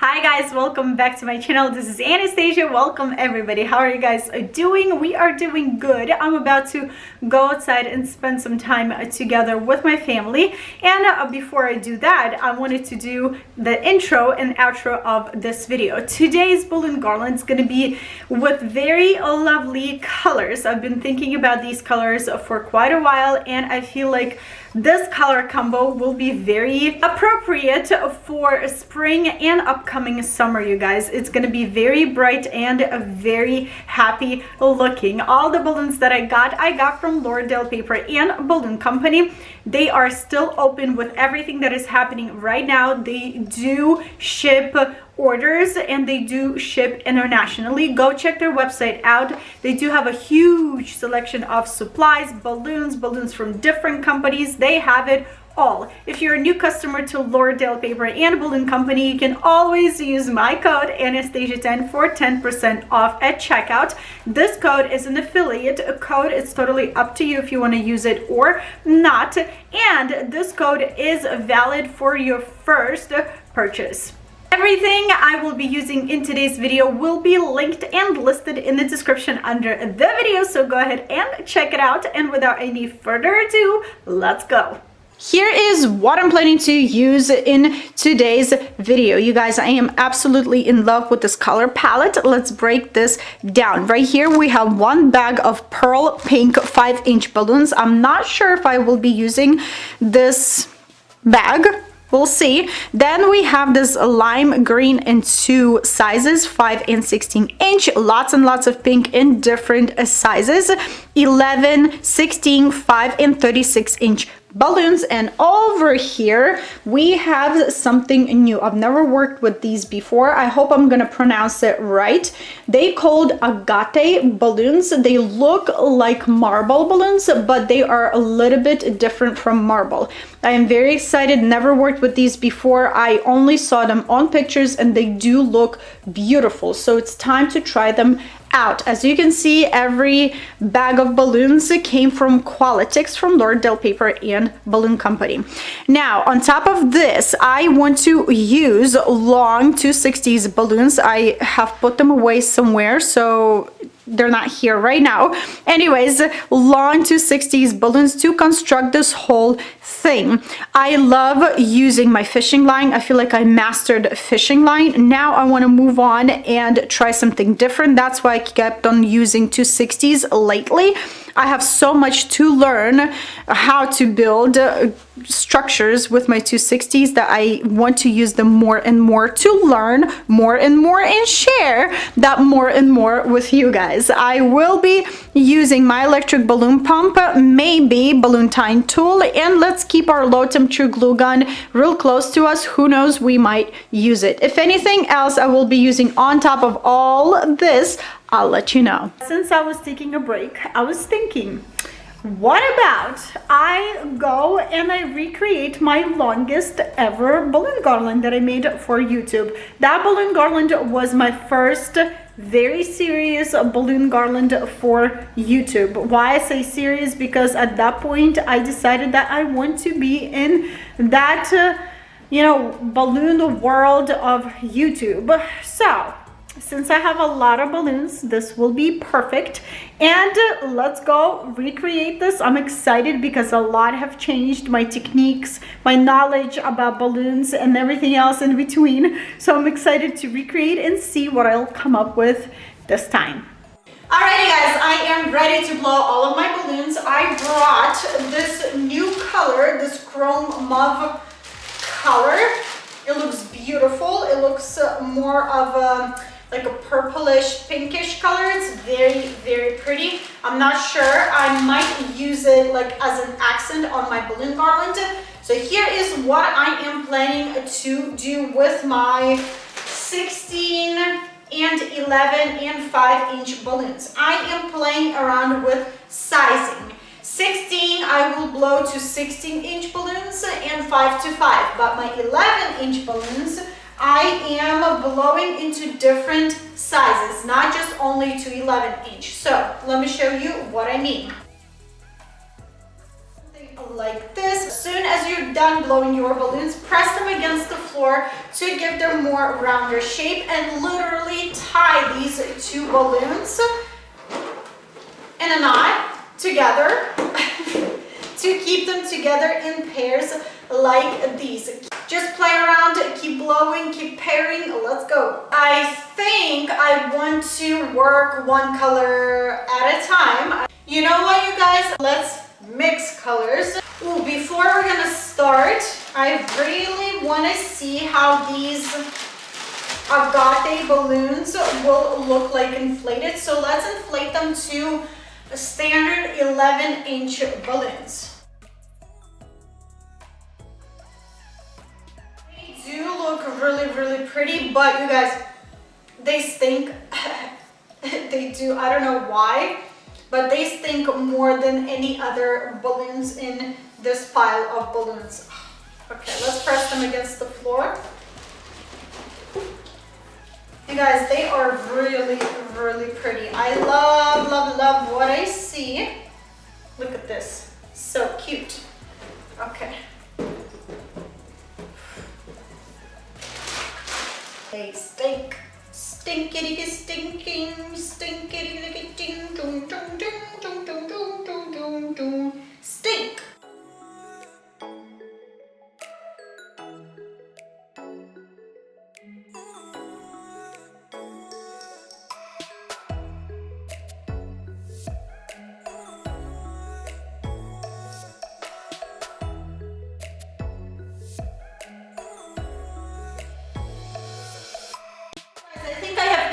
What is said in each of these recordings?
Hi guys, welcome back to my channel. This is Anastasia. Welcome everybody. How are you guys doing? We are doing good. I'm about to go outside and spend some time together with my family. And before I do that, I wanted to do the intro and outro of this video. Today's balloon garland is going to be with very lovely colors. I've been thinking about these colors for quite a while, and I feel like this color combo will be very appropriate for spring and upcoming summer, you guys. It's going to be very bright and very happy looking. All the balloons that I got from LiQWYD Paper and Balloon Company. They are still open with everything that is happening right now. They do ship orders and they do ship internationally. Go check their website out. They do have a huge selection of supplies, balloons from different companies. They have it all. If you're a new customer to LiQWYD Paper and Balloon Company, you can always use my code Anastasia10 for 10% off at checkout. This code is an affiliate code. It's totally up to you if you want to use it or not. And this code is valid for your first purchase. Everything I will be using in today's video will be linked and listed in the description under the video, so go ahead and check it out. And without any further ado, let's go. Here is what I'm planning to use in today's video. You guys, I am absolutely in love with this color palette. Let's break this down. Right here we have one bag of pearl pink 5-inch balloons. I'm not sure if I will be using this bag. We'll see. Then we have this lime green in two sizes, 5 and 16 inch. Lots and lots of pink in different sizes, 11, 16, 5 and 36 inch balloons. And over here we have something new. I've never worked with these before. I hope I'm gonna pronounce it right. They called Agate balloons. They look like marble balloons, but they are a little bit different from marble. I am very excited. Never worked with these before. I only saw them on pictures and they do look beautiful, so it's time to try them out. As you can see, every bag of balloons came from Qualitix from LiQWYD Paper and Balloon Company. Now, on top of this, I want to use long 260s balloons. I have put them away somewhere, so they're not here right now. Anyways, long 260s balloons to construct this whole thing. I love using my fishing line. I feel like I mastered fishing line. Now I want to move on and try something different. That's why I kept on using 260s lately. I have so much to learn how to build structures with my 260s that I want to use them more and more to learn more and more and share that more and more with you guys. I will be using my electric balloon pump, maybe balloon tying tool, and let's keep our low temperature glue gun real close to us. Who knows, we might use it. If anything else I will be using on top of all this, I'll let you know. Since I was taking a break, I was thinking, what about I go and I recreate my longest ever balloon garland that I made for YouTube. That balloon garland was my first very serious balloon garland for YouTube. Why I say serious? Because at that point I decided that I want to be in that balloon world of YouTube. So since I have a lot of balloons, this will be perfect. And let's go recreate this. I'm excited because a lot have changed, my techniques, my knowledge about balloons and everything else in between. So I'm excited to recreate and see what I'll come up with this time. Alrighty guys, I am ready to blow all of my balloons. I brought this new color, this chrome mauve color. It looks beautiful. It looks more of a like a purplish pinkish color. It's very pretty. I'm not sure, I might use it like as an accent on my balloon garland. So here is what I am planning to do with my 16 and 11 and 5-inch balloons. I am playing around with sizing. 16 I will blow to 16-inch balloons and 5 to 5, but my 11-inch balloons I am blowing into different sizes, not just only to 11 inch. So let me show you what I mean. Something a like this. As soon as you're done blowing your balloons, press them against the floor to give them more rounder shape, and literally tie these two balloons in a knot together to keep them together in pairs like these. Just play around, keep blowing, keep pairing. Let's go. I think I want to work one color at a time. You know what, you guys? Let's mix colors. Ooh, before we're gonna start, I really want to see how these Agate balloons will look like inflated. So let's inflate them to standard 11-inch balloons. They do look really, really pretty, but you guys, they stink. They do, I don't know why, but they stink more than any other balloons in this pile of balloons. Okay, let's press them against the floor. You guys, they are really, really pretty. I love, love, love what I see. Look at this, so cute. Okay. They stink. Stinkity stinking, stinkity ding dong dong dong dong dong dong dong dong. Stink.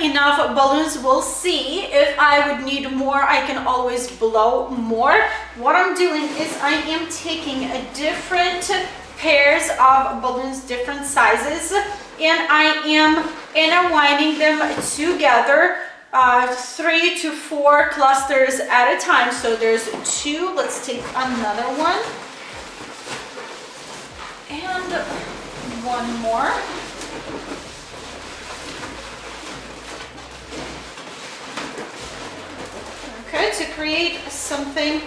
Enough balloons. We'll see. If I would need more, I can always blow more. What I'm doing is I am taking different pairs of balloons, different sizes, and I am intertwining them together, 3 to 4 clusters at a time. So there's 2. Let's take another one and one more. To create something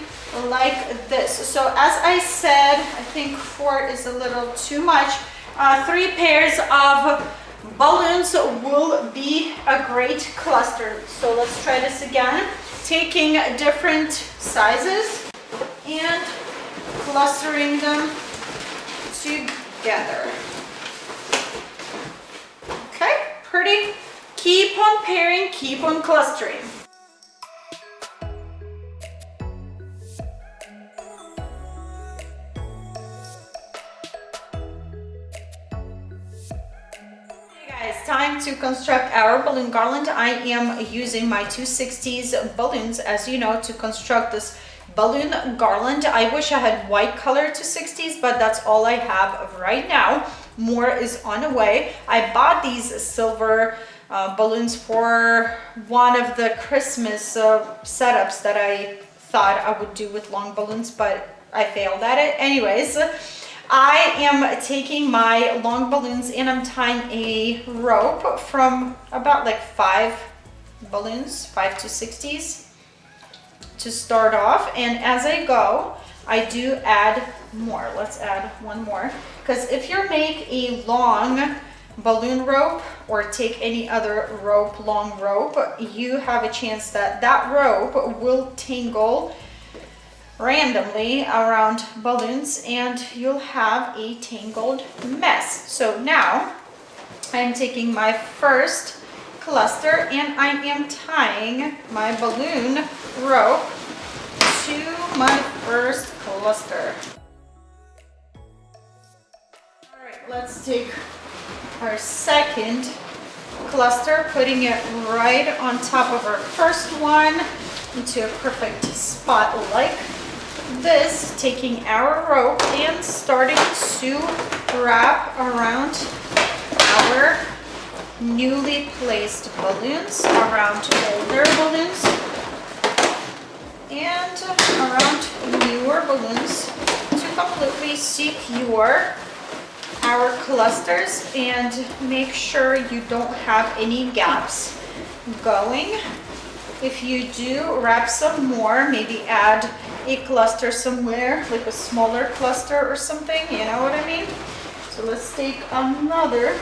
like this. So as I said, I think 4 is a little too much. 3 pairs of balloons will be a great cluster. So let's try this again. Taking different sizes and clustering them together. Okay, pretty. Keep on pairing, keep on clustering. Time to construct our balloon garland. I am using my 260s balloons, as you know, to construct this balloon garland. I wish I had white color 260s, but that's all I have right now. More is on the way. I bought these silver balloons for one of the Christmas setups that I thought I would do with long balloons, but I failed at it. Anyways, I am taking my long balloons and I'm tying a rope from about like 5 balloons, 5 to 60s to start off. And as I go, I do add more. Let's add one more. Because if you make a long balloon rope or take any other rope, long rope, you have a chance that that rope will tangle randomly around balloons and you'll have a tangled mess. So now I'm taking my first cluster and I am tying my balloon rope to my first cluster. All right, let's take our second cluster, putting it right on top of our first one into a perfect spot like this, taking our rope and starting to wrap around our newly placed balloons, around older balloons, and around newer balloons to completely secure our clusters and make sure you don't have any gaps going. If you do wrap some more, maybe add a cluster somewhere, like a smaller cluster or something, you know what I mean? So let's take another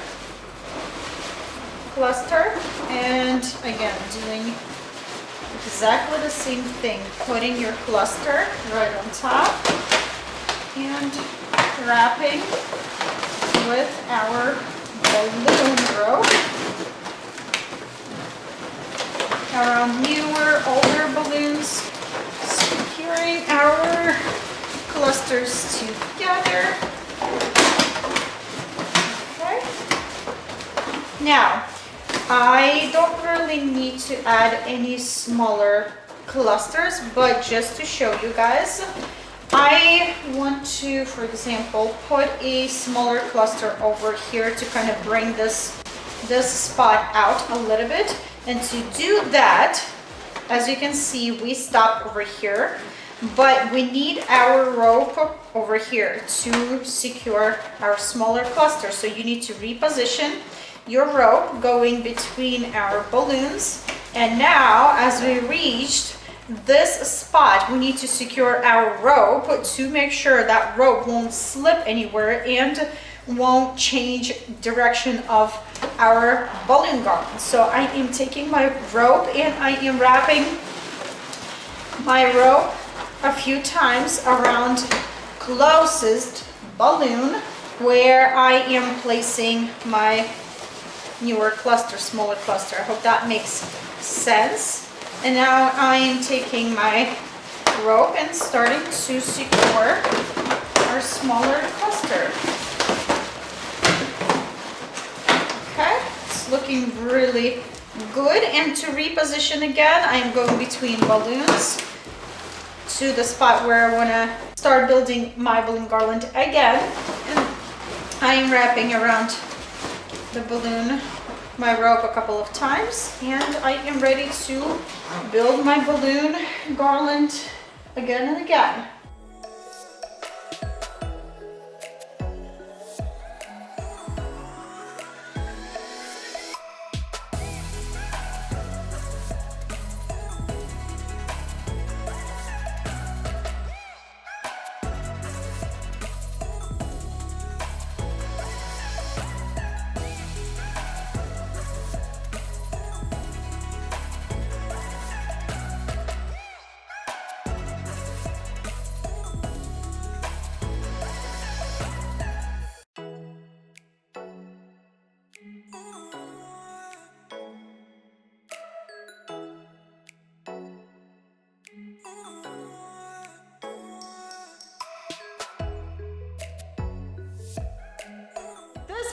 cluster, and again, doing exactly the same thing, putting your cluster right on top and wrapping with our balloon rope around newer, older balloons, securing our clusters together. Okay. Now, I don't really need to add any smaller clusters, but just to show you guys, I want to, for example, put a smaller cluster over here to kind of bring this spot out a little bit. And to do that, as you can see, we stop over here, but we need our rope over here to secure our smaller cluster. So you need to reposition your rope going between our balloons. And now, as we reached this spot, we need to secure our rope to make sure that rope won't slip anywhere and won't change direction of our balloon garland. So I am taking my rope and I am wrapping my rope a few times around closest balloon where I am placing my newer cluster, smaller cluster. I hope that makes sense. And now I am taking my rope and starting to secure our smaller cluster. Okay, it's looking really good. And to reposition again, I am going between balloons to the spot where I want to start building my balloon garland again. And I am wrapping around the balloon, my rope a couple of times, and I am ready to build my balloon garland again and again.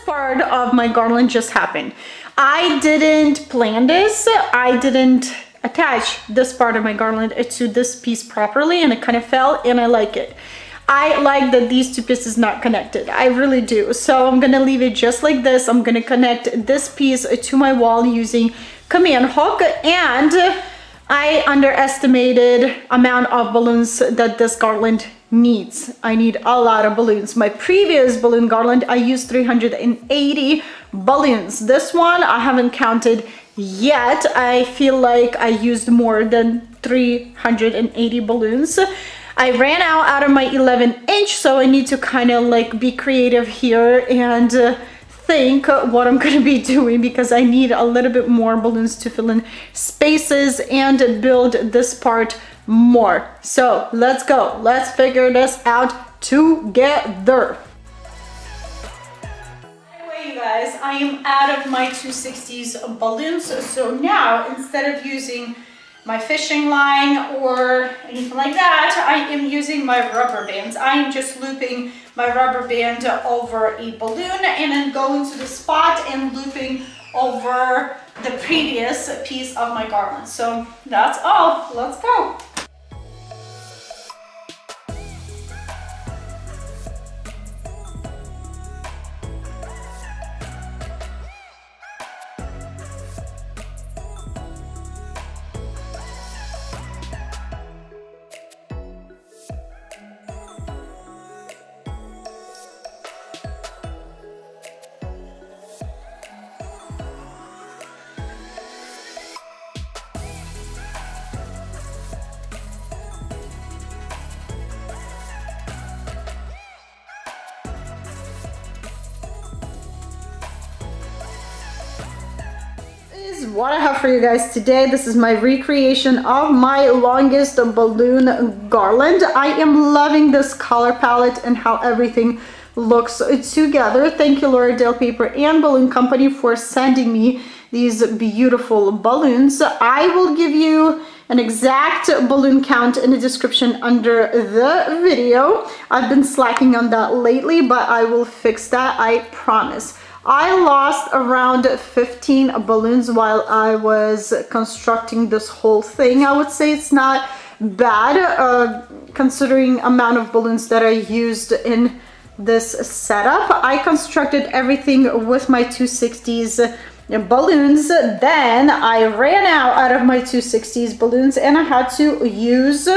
Part of my garland just happened. I didn't plan this. I didn't attach this part of my garland to this piece properly, and it kind of fell, and I like it. I like that these two pieces not connected. I really do. So I'm gonna leave it just like this. I'm gonna connect this piece to my wall using command hook, and I underestimated amount of balloons that this garland needs. I need a lot of balloons. My previous balloon garland, I used 380 balloons. This one, I haven't counted yet. I feel like I used more than 380 balloons. I ran out of my 11-inch, so I need to kind of like be creative here and think what I'm going to be doing, because I need a little bit more balloons to fill in spaces and build this part more. So let's go. Let's figure this out together. Anyway, you guys, I am out of my 260s balloons. So now, instead of using my fishing line or anything like that, I am using my rubber bands. I am just looping my rubber band over a balloon and then going to the spot and looping over the previous piece of my garland. So that's all. Let's go. This is what I have for you guys today. This is my recreation of my longest balloon garland. I am loving this color palette and how everything looks together. Thank you, L'Oreal Paper and Balloon Company, for sending me these beautiful balloons. I will give you an exact balloon count in the description under the video. I've been slacking on that lately, but I will fix that, I promise. I lost around 15 balloons while I was constructing this whole thing. I would say it's not bad considering amount of balloons that I used in this setup. I constructed everything with my 260s balloons. Then I ran out of my 260s balloons and I had to use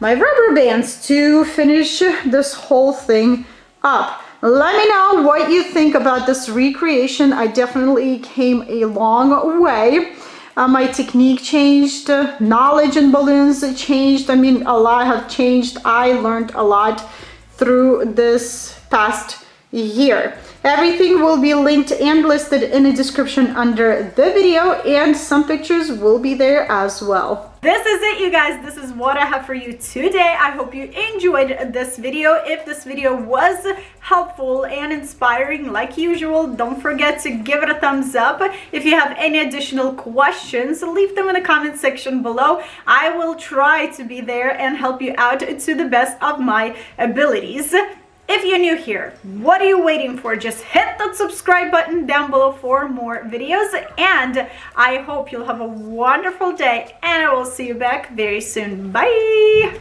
my rubber bands to finish this whole thing up. Let me know what you think about this recreation. I definitely came a long way. My technique changed, knowledge in balloons changed. I mean, a lot have changed. I learned a lot through this past year. Everything will be linked and listed in the description under the video, and some pictures will be there as well. This is it, you guys. This is what I have for you today. I hope you enjoyed this video. If this video was helpful and inspiring like usual, don't forget to give it a thumbs up. If you have any additional questions, leave them in the comment section below. I will try to be there and help you out to the best of my abilities. If you're new here, what are you waiting for? Just hit that subscribe button down below for more videos, and I hope you'll have a wonderful day, and I will see you back very soon. Bye!